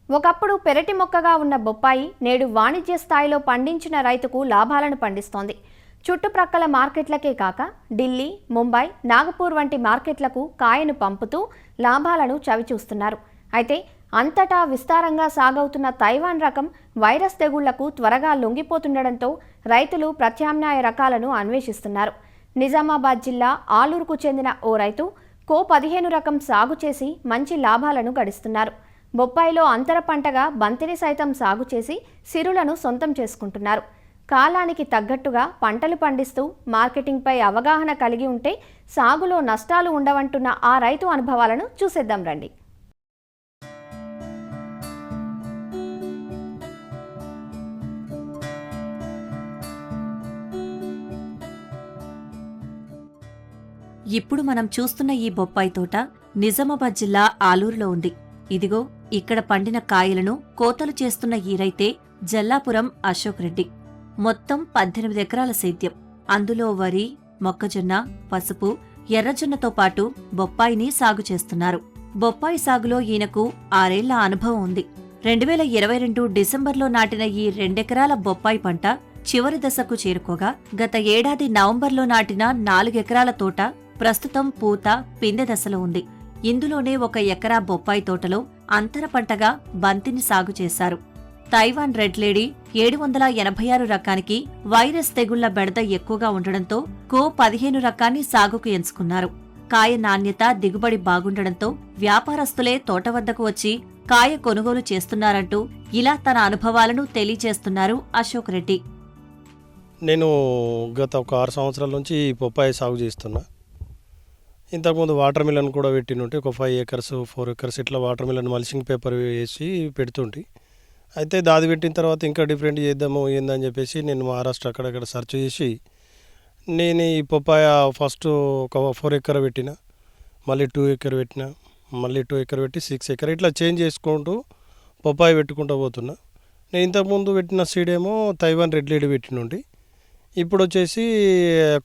ఒకప్పుడు పెరటి మొక్కగా ఉన్న బొప్పాయి నేడు వాణిజ్య స్థాయిలో పండించిన రైతుకు లాభాలను పండిస్తోంది. చుట్టుప్రక్కల మార్కెట్లకే కాక ఢిల్లీ, ముంబై, నాగపూర్ వంటి మార్కెట్లకు కాయను పంపుతూ లాభాలను చవిచూస్తున్నారు. అయితే అంతటా విస్తారంగా సాగవుతున్న తైవాన్ రకం వైరస్ తెగుళ్లకు త్వరగా లొంగిపోతుండటంతో రైతులు ప్రత్యామ్నాయ రకాలను అన్వేషిస్తున్నారు. నిజామాబాద్ జిల్లా ఆలూరుకు చెందిన ఓ రైతు కో-15 రకం సాగు చేసి మంచి లాభాలను గడిస్తున్నారు. బొప్పాయిలో అంతర పంటగా బంతిని సైతం సాగు చేసి సిరులను సొంతం చేసుకుంటున్నారు. కాలానికి తగ్గట్టుగా పంటలు పండిస్తూ మార్కెటింగ్పై అవగాహన కలిగి ఉంటే సాగులో నష్టాలు ఉండవంటున్న ఆ రైతు అనుభవాలను చూసేద్దాం రండి. ఇప్పుడు మనం చూస్తున్న ఈ బొప్పాయి తోట నిజామాబాద్ జిల్లా ఆలూరులో ఉంది. ఇదిగో ఇక్కడ పండిన కాయలను కోతలు చేస్తున్న ఈ రైతే జల్లాపురం అశోక్ రెడ్డి. మొత్తం 18 ఎకరాల సేద్యం. అందులో వరి, మొక్కజొన్న, పసుపు, ఎర్రజొన్నతో పాటు బొప్పాయిని సాగు చేస్తున్నారు. బొప్పాయి సాగులో ఈయనకు 6 ఏళ్ల అనుభవం ఉంది. 2022 డిసెంబర్లో నాటిన ఈ 2 ఎకరాల బొప్పాయి పంట చివరి దశకు చేరుకోగా గత ఏడాది నవంబర్లో నాటిన 4 ఎకరాల తోట ప్రస్తుతం పూత, పిందె దశలో ఉంది. ఇందులోనే 1 ఎకరా బొప్పాయి తోటలో అంతర పంటగా బంతిని సాగు చేశారు. తైవాన్ రెడ్ లేడీ 786 రకానికి వైరస్ తెగుళ్ల బెడద ఎక్కువగా ఉండడంతో కో-15 రకాన్ని సాగుకు ఎంచుకున్నారు. కాయ నాణ్యత, దిగుబడి బాగుండడంతో వ్యాపారస్తులే తోట వద్దకు వచ్చి కాయ కొనుగోలు చేస్తున్నారంటూ ఇలా తన అనుభవాలను తెలియజేస్తున్నారు అశోక్ రెడ్డి. నేను గత ఒక 6 సంవత్సరాల నుంచి బొప్పాయి సాగు చేస్తున్నా. ఇంతకుముందు వాటర్ మిలన్ కూడా పెట్టినుంటే ఒక 5 ఎకర్స్ 4 ఎకర్స్ ఇట్లా వాటర్ మిలన్ మల్చింగ్ పేపర్ వేసి పెడుతుంటే, అయితే దాది పెట్టిన తర్వాత ఇంకా డిఫరెంట్ చేద్దాము ఏందని చెప్పేసి నేను మహారాష్ట్ర అక్కడక్కడ సెర్చ్ చేసి నేను ఈ పప్పాయ ఫస్ట్ ఒక 4 ఎకర్ పెట్టిన, మళ్ళీ 2 ఎకర్ పెట్టిన, మళ్ళీ 2 ఎకర్ పెట్టి 6 ఎకర్ ఇట్లా చేంజ్ చేసుకుంటూ పప్పాయ పెట్టుకుంటూ పోతున్నా. నేను ఇంతకుముందు పెట్టిన సీడ్ ఏమో తైవాన్ రెడ్ లేడీ పెట్టినుండి. ఇప్పుడు వచ్చేసి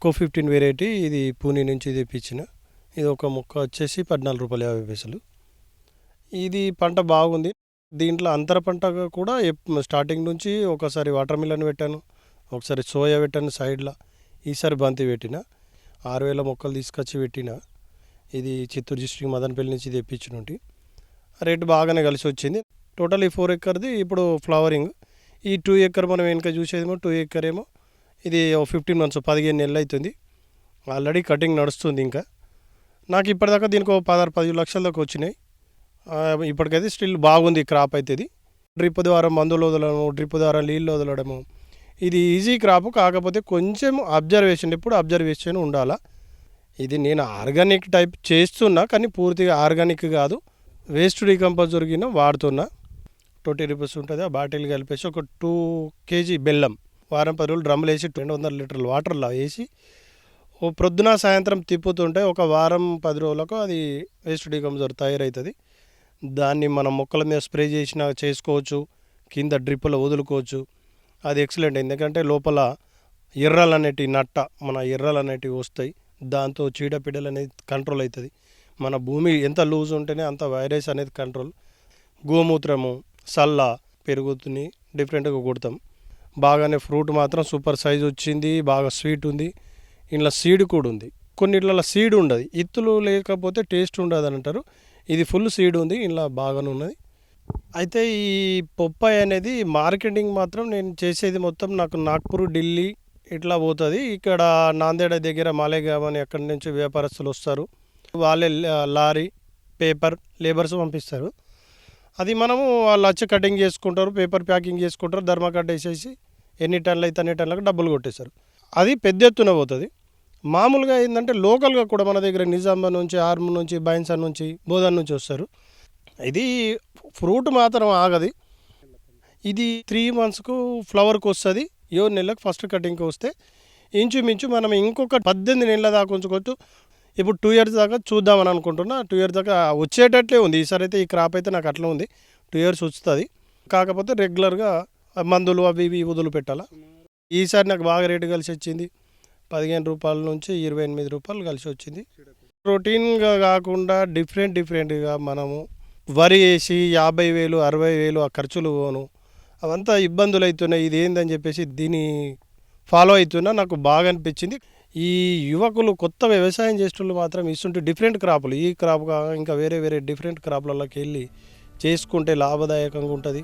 కో-15 వెరైటీ, ఇది పూణే నుంచి తెప్పించిన. ఇది ఒక మొక్క వచ్చేసి 14 రూపాయలు 50 పైసలు. ఇది పంట బాగుంది. దీంట్లో అంతర పంటగా కూడా స్టార్టింగ్ నుంచి ఒకసారి వాటర్ మిలన్ పెట్టాను, ఒకసారి సోయా పెట్టాను సైడ్లో, ఈసారి బంతి పెట్టిన. 6000 మొక్కలు తీసుకొచ్చి పెట్టిన. ఇది చిత్తూరు డిస్ట్రిక్ట్ మదనపల్లి నుంచి తెప్పించినట్టు రేటు బాగానే కలిసి వచ్చింది. టోటల్ ఈ 4 ఎకర్ది ఇప్పుడు ఫ్లవరింగ్. ఈ 2 ఎకర్ మనం వెనుక చూసేదేమో 2 ఎకర్ ఏమో ఇది 15 మంత్స్ 15 నెలలు అవుతుంది. ఆల్రెడీ కటింగ్ నడుస్తుంది. ఇంకా నాకు ఇప్పటిదాకా దీనికి 16-17 లక్షల దాకా వచ్చినాయి. ఇప్పటికైతే స్టిల్ బాగుంది క్రాప్ అవుతుంది. డ్రిప్ ద్వారా మందులు వదలడము, డ్రిప్ ద్వారా నీళ్ళు వదలడము, ఇది ఈజీ క్రాప్. కాకపోతే కొంచెం అబ్జర్వేషన్, ఎప్పుడు అబ్జర్వేషన్ ఉండాలా. ఇది నేను ఆర్గానిక్ టైప్ చేస్తున్నా, కానీ పూర్తిగా ఆర్గానిక్ కాదు, వేస్ట్ డీకంపోజ్ దొరికిన వాడుతున్నా. 20 రూపీస్ ఉంటుంది. ఆ బాటిల్ కలిపేసి ఒక 2 kg బెల్లం వారం 10 రోజులు డ్రమ్ములు వేసి 200 లీటర్ల వాటర్లో వేసి ఓ ప్రొద్దున సాయంత్రం తిప్పుతుంటే ఒక వారం 10 రోజులకు అది వేస్ట్ డీకంపోజర్ తయారవుతుంది. దాన్ని మనం మొక్కల మీద స్ప్రే చేసినా చేసుకోవచ్చు, కింద డ్రిప్పులో వదులుకోవచ్చు. అది ఎక్సలెంట్. ఎందుకంటే లోపల ఎర్రలు అనేటివి మన ఎర్రలు అనేటివి వస్తాయి. దాంతో చీడపీడలు అనేది కంట్రోల్ అవుతుంది. మన భూమి ఎంత లూజ్ ఉంటేనే అంత వైరస్ అనేది కంట్రోల్. గోమూత్రము, సల్ల, పెరుగుతుని డిఫరెంట్గా కొడతాం. బాగానే ఫ్రూట్ మాత్రం సూపర్ సైజ్ వచ్చింది, బాగా స్వీట్ ఉంది. ఇంట్లో సీడ్ కూడా ఉంది. కొన్నిట్లలో సీడ్ ఉండదు, ఇత్తులు లేకపోతే టేస్ట్ ఉండదు అని అంటారు. ఇది ఫుల్ సీడ్ ఉంది, ఇంట్లో బాగానే ఉన్నది. అయితే ఈ పప్పాయి అనేది మార్కెటింగ్ మాత్రం నేను చేసేది మొత్తం నాకు నాగ్పూర్, ఢిల్లీ ఇట్లా పోతుంది. ఇక్కడ నాందేడ దగ్గర మాలేగావ్ అని అక్కడి నుంచి వ్యాపారస్తులు వస్తారు. వాళ్ళే లారీ, పేపర్, లేబర్స్ పంపిస్తారు. అది మనము వాళ్ళు వచ్చి కటింగ్ చేసుకుంటారు, పేపర్ ప్యాకింగ్ చేసుకుంటారు, ధర్మా కట్ వేసేసి ఎన్ని టన్నులు అయితే అన్ని టన్నులకు డబ్బులు కొట్టేశారు. అది పెద్ద ఎత్తున పోతుంది. మామూలుగా ఏంటంటే లోకల్గా కూడా మన దగ్గర నిజామాబాద్ నుంచి, ఆర్మూర్ నుంచి, బైన్సన్ నుంచి, బోధన్ నుంచి వస్తారు. ఇది ఫ్రూట్ మాత్రం ఆగది. ఇది 3 మంత్స్కు ఫ్లవర్కి వస్తుంది. 7 నెలలకు ఫస్ట్ కటింగ్కి వస్తే ఇంచుమించు మనం ఇంకొక 18 నెలల దాకా ఉంచుకోవచ్చు. ఇప్పుడు 2 ఇయర్స్ దాకా చూద్దామని అనుకుంటున్నా. 2 ఇయర్స్ దాకా వచ్చేటట్లే ఉంది. ఈసారి అయితే ఈ క్రాప్ అయితే నాకు అట్లా ఉంది. 2 ఇయర్స్ వస్తుంది. కాకపోతే రెగ్యులర్గా మందులు అవి ఇవి వదులు పెట్టాలా. ఈసారి నాకు బాగా రేటు కలిసి వచ్చింది. 15 రూపాయల నుంచి 28 రూపాయలు కలిసి వచ్చింది. రొటీన్గా కాకుండా డిఫరెంట్గా మనము వరి వేసి 50,000 60,000 ఆ ఖర్చులు పోను అవంతా ఇబ్బందులు అవుతున్నాయి. ఇది ఏందని చెప్పేసి దీన్ని ఫాలో అవుతున్నా. నాకు బాగా అనిపించింది. ఈ యువకులు కొత్త వ్యవసాయం చేసేటోళ్ళు మాత్రం ఇస్తుంటే డిఫరెంట్ క్రాపులు ఈ క్రాప్ కాగా ఇంకా వేరే వేరే డిఫరెంట్ క్రాప్లలోకి వెళ్ళి చేసుకుంటే లాభదాయకంగా ఉంటుంది.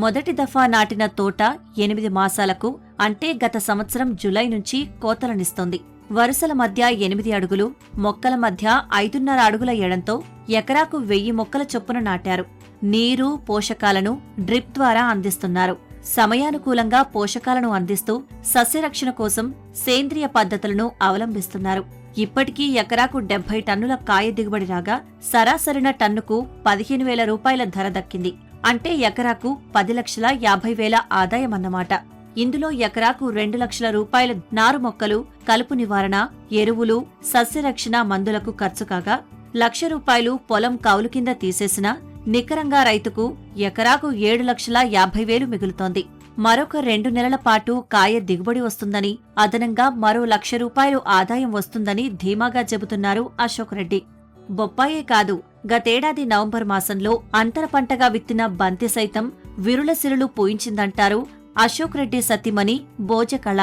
మొదటి దఫా నాటిన తోట 8 మాసాలకు అంటే గత సంవత్సరం జులై నుంచి కోతలనిస్తోంది. వరుసల మధ్య 8 అడుగులు, మొక్కల మధ్య 5.5 అడుగుల ఎడంతో ఎకరాకు 1000 మొక్కల చొప్పున నాటారు. నీరు, పోషకాలను డ్రిప్ ద్వారా అందిస్తున్నారు. సమయానుకూలంగా పోషకాలను అందిస్తూ సస్యరక్షణ కోసం సేంద్రియ పద్ధతులను అవలంబిస్తున్నారు. ఇప్పటికీ ఎకరాకు 70 టన్నుల కాయ దిగుబడి రాగా సరాసరిన టన్నుకు 15,000 రూపాయల ధర దక్కింది. అంటే ఎకరాకు 10,50,000 ఆదాయమన్నమాట. ఇందులో ఎకరాకు 2 లక్షల రూపాయల నారు మొక్కలు, కలుపు నివారణ, ఎరువులు, సస్యరక్షణ మందులకు ఖర్చు కాగా 1,00,000 రూపాయలు పొలం కౌలు కింద తీసేసినా నికరంగా రైతుకు ఎకరాకు 7,50,000 మిగులుతోంది. మరొక 2 నెలల పాటు కాయ దిగుబడి వస్తుందని, అదనంగా మరో 1,00,000 రూపాయలు ఆదాయం వస్తుందని ధీమాగా చెబుతున్నారు అశోక్ రెడ్డి. బొప్పాయే కాదు, గతేడాది నవంబర్ మాసంలో అంతర పంటగా విత్తిన బంతి సైతం విరుల సిరులు పూయించిందంటారు అశోక్ రెడ్డి సతీమణి భోజకళ.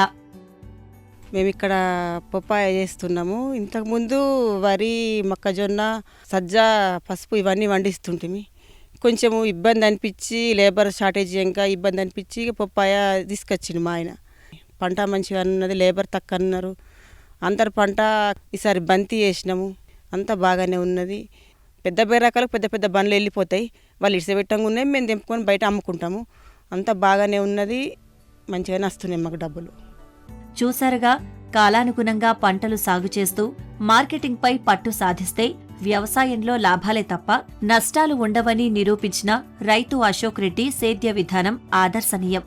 మేమిక్కడ పప్పాయ చేస్తున్నాము. ఇంతకుముందు వరి, మొక్కజొన్న, సజ్జ, పసుపు ఇవన్నీ వండిస్తుంటిమి. కొంచెము ఇబ్బంది అనిపించి లేబర్ షార్టేజ్ ఇంకా ఇబ్బంది అనిపించి పప్పాయ తీసుకొచ్చిండు మా ఆయన. పంట మంచిగా ఉన్నది, లేబర్ తక్కువ అన్నారు. అంతర పంట ఈసారి బంతి వేసినాము, అంతా బాగానే ఉన్నది. పెద్ద బేరకాలకు పెద్ద పెద్ద బండ్లు వెళ్ళిపోతాయి, వాళ్ళు ఇడిసబెట్టంగా ఉన్నాయి, మేము తెంపుకొని బయట అమ్ముకుంటాము. అంతా బాగానే ఉన్నది, మంచిగానే వస్తున్నాయి మాకు డబ్బులు. చూశారుగా, కాలానుగుణంగా పంటలు సాగు చేస్తూ మార్కెటింగ్పై పట్టు సాధిస్తే వ్యవసాయంలో లాభాలే తప్ప నష్టాలు ఉండవని నిరూపించిన రైతు అశోక్ రెడ్డి సేద్య విధానం ఆదర్శనీయం.